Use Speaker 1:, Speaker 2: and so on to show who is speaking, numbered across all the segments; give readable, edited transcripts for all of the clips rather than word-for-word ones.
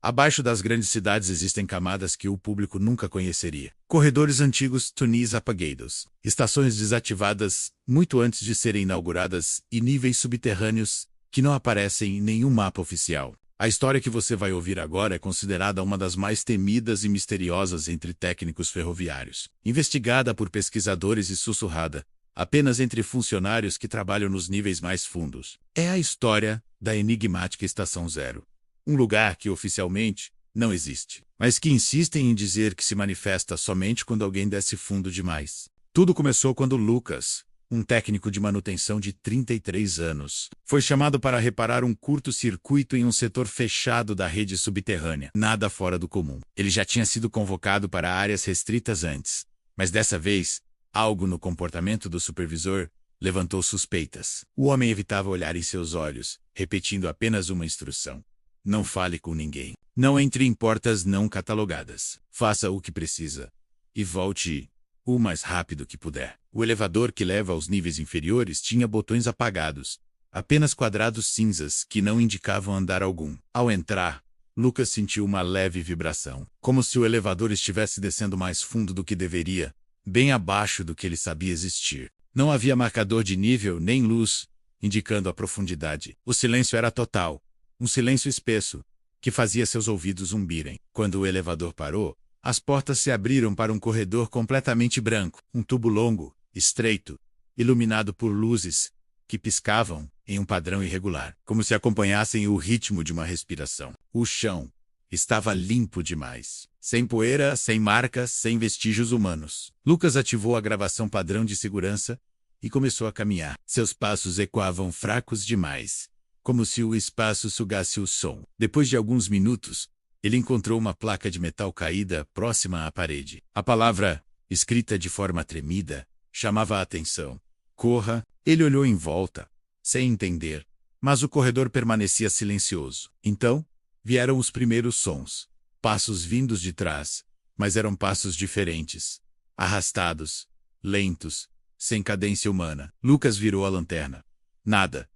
Speaker 1: Abaixo das grandes cidades existem camadas que o público nunca conheceria. Corredores antigos, túneis apagados, estações desativadas muito antes de serem inauguradas e níveis subterrâneos que não aparecem em nenhum mapa oficial. A história que você vai ouvir agora é considerada uma das mais temidas e misteriosas entre técnicos ferroviários. Investigada por pesquisadores e sussurrada apenas entre funcionários que trabalham nos níveis mais fundos. É a história da enigmática Estação Zero. Um lugar que oficialmente não existe, mas que insistem em dizer que se manifesta somente quando alguém desce fundo demais. Tudo começou quando Lucas, um técnico de manutenção de 33 anos, foi chamado para reparar um curto-circuito em um setor fechado da rede subterrânea. Nada fora do comum. Ele já tinha sido convocado para áreas restritas antes, mas dessa vez, algo no comportamento do supervisor levantou suspeitas. O homem evitava olhar em seus olhos, repetindo apenas uma instrução. Não fale com ninguém. Não entre em portas não catalogadas. Faça o que precisa. E volte o mais rápido que puder. O elevador que leva aos níveis inferiores tinha botões apagados. Apenas quadrados cinzas que não indicavam andar algum. Ao entrar, Lucas sentiu uma leve vibração. Como se o elevador estivesse descendo mais fundo do que deveria. Bem abaixo do que ele sabia existir. Não havia marcador de nível nem luz, indicando a profundidade. O silêncio era total. Um silêncio espesso, que fazia seus ouvidos zumbirem. Quando o elevador parou, as portas se abriram para um corredor completamente branco. Um tubo longo, estreito, iluminado por luzes que piscavam em um padrão irregular, como se acompanhassem o ritmo de uma respiração. O chão estava limpo demais. Sem poeira, sem marcas, sem vestígios humanos. Lucas ativou a gravação padrão de segurança e começou a caminhar. Seus passos ecoavam fracos demais, como se o espaço sugasse o som. Depois de alguns minutos, ele encontrou uma placa de metal caída próxima à parede. A palavra, escrita de forma tremida, chamava a atenção. Corra! Ele olhou em volta, sem entender, mas o corredor permanecia silencioso. Então, vieram os primeiros sons. Passos vindos de trás, mas eram passos diferentes. Arrastados, lentos, sem cadência humana. Lucas virou a lanterna. Nada.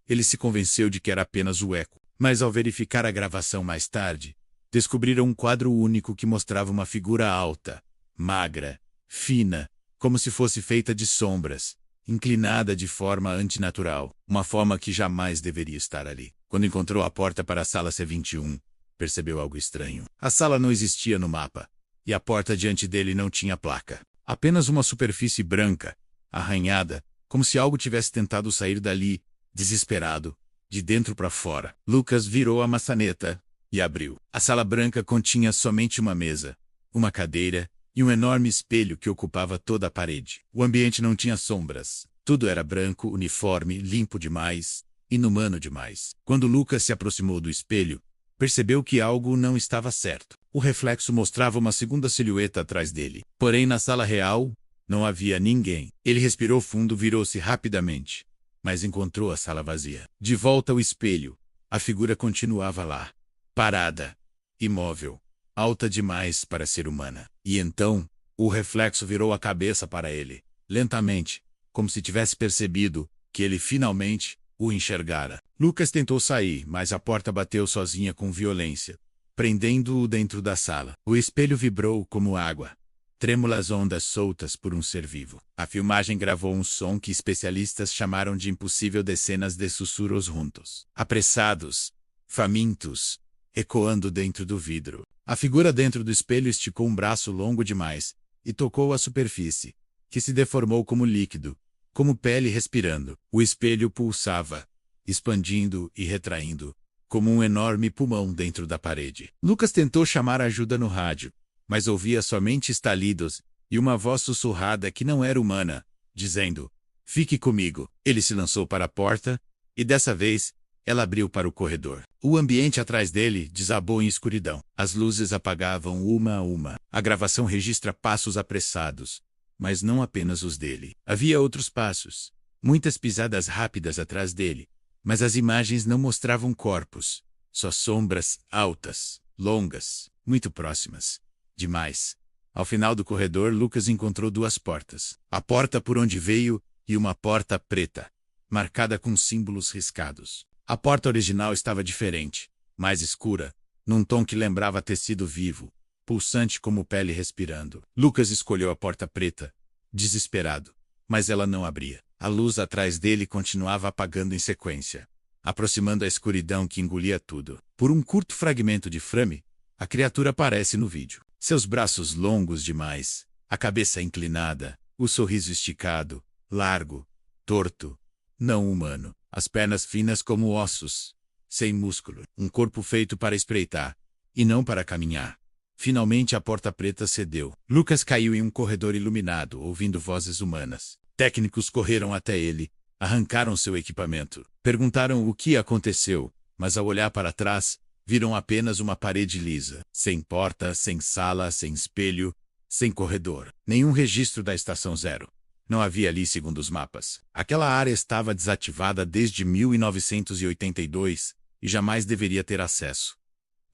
Speaker 1: Ele se convenceu de que era apenas o eco. Mas ao verificar a gravação mais tarde, descobriram um quadro único que mostrava uma figura alta, magra, fina, como se fosse feita de sombras, inclinada de forma antinatural, uma forma que jamais deveria estar ali. Quando encontrou a porta para a sala C21, percebeu algo estranho. A sala não existia no mapa, e a porta diante dele não tinha placa. Apenas uma superfície branca, arranhada, como se algo tivesse tentado sair dali, desesperado, de dentro para fora. Lucas virou a maçaneta e abriu. A sala branca continha somente uma mesa, uma cadeira e um enorme espelho que ocupava toda a parede. O ambiente não tinha sombras. Tudo era branco, uniforme, limpo demais, inumano demais. Quando Lucas se aproximou do espelho, percebeu que algo não estava certo. O reflexo mostrava uma segunda silhueta atrás dele. Porém, na sala real, não havia ninguém. Ele respirou fundo, virou-se rapidamente, mas encontrou a sala vazia. De volta ao espelho, a figura continuava lá, parada, imóvel, alta demais para ser humana. E então, o reflexo virou a cabeça para ele, lentamente, como se tivesse percebido que ele finalmente o enxergara. Lucas tentou sair, mas a porta bateu sozinha com violência, prendendo-o dentro da sala. O espelho vibrou como água, trêmulas ondas soltas por um ser vivo. A filmagem gravou um som que especialistas chamaram de impossível, decenas de sussurros juntos, apressados, famintos, ecoando dentro do vidro. A figura dentro do espelho esticou um braço longo demais e tocou a superfície, que se deformou como líquido, como pele respirando. O espelho pulsava, expandindo e retraindo, como um enorme pulmão dentro da parede. Lucas tentou chamar ajuda no rádio, mas ouvia somente estalidos e uma voz sussurrada que não era humana, dizendo: "Fique comigo." Ele se lançou para a porta, e dessa vez, ela abriu para o corredor. O ambiente atrás dele desabou em escuridão. As luzes apagavam uma a uma. A gravação registra passos apressados, mas não apenas os dele. Havia outros passos, muitas pisadas rápidas atrás dele, mas as imagens não mostravam corpos, só sombras altas, longas, muito próximas. Demais. Ao final do corredor, Lucas encontrou duas portas. A porta por onde veio e uma porta preta, marcada com símbolos riscados. A porta original estava diferente, mais escura, num tom que lembrava tecido vivo, pulsante como pele respirando. Lucas escolheu a porta preta, desesperado, mas ela não abria. A luz atrás dele continuava apagando em sequência, aproximando a escuridão que engolia tudo. Por um curto fragmento de frame, a criatura aparece no vídeo. Seus braços longos demais, a cabeça inclinada, o sorriso esticado, largo, torto, não humano. As pernas finas como ossos, sem músculo. Um corpo feito para espreitar, e não para caminhar. Finalmente a porta preta cedeu. Lucas caiu em um corredor iluminado, ouvindo vozes humanas. Técnicos correram até ele, arrancaram seu equipamento. Perguntaram o que aconteceu, mas ao olhar para trás, viram apenas uma parede lisa. Sem porta, sem sala, sem espelho, sem corredor. Nenhum registro da Estação Zero. Não havia ali segundo os mapas. Aquela área estava desativada desde 1982 e jamais deveria ter acesso.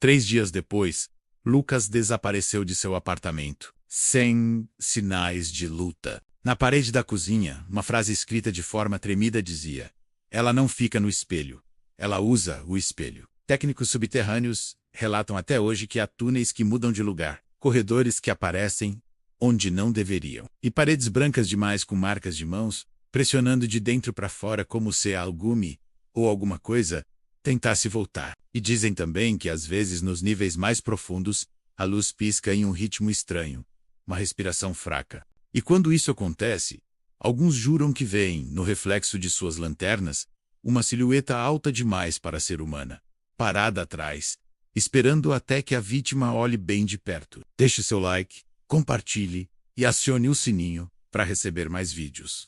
Speaker 1: 3 dias depois, Lucas desapareceu de seu apartamento, sem sinais de luta. Na parede da cozinha, uma frase escrita de forma tremida dizia: "Ela não fica no espelho, ela usa o espelho." Técnicos subterrâneos relatam até hoje que há túneis que mudam de lugar, corredores que aparecem onde não deveriam, e paredes brancas demais com marcas de mãos, pressionando de dentro para fora como se algume, ou alguma coisa, tentasse voltar. E dizem também que às vezes nos níveis mais profundos, a luz pisca em um ritmo estranho, uma respiração fraca. E quando isso acontece, alguns juram que veem, no reflexo de suas lanternas, uma silhueta alta demais para ser humana, parada atrás, esperando até que a vítima olhe bem de perto. Deixe seu like, compartilhe e acione o sininho para receber mais vídeos.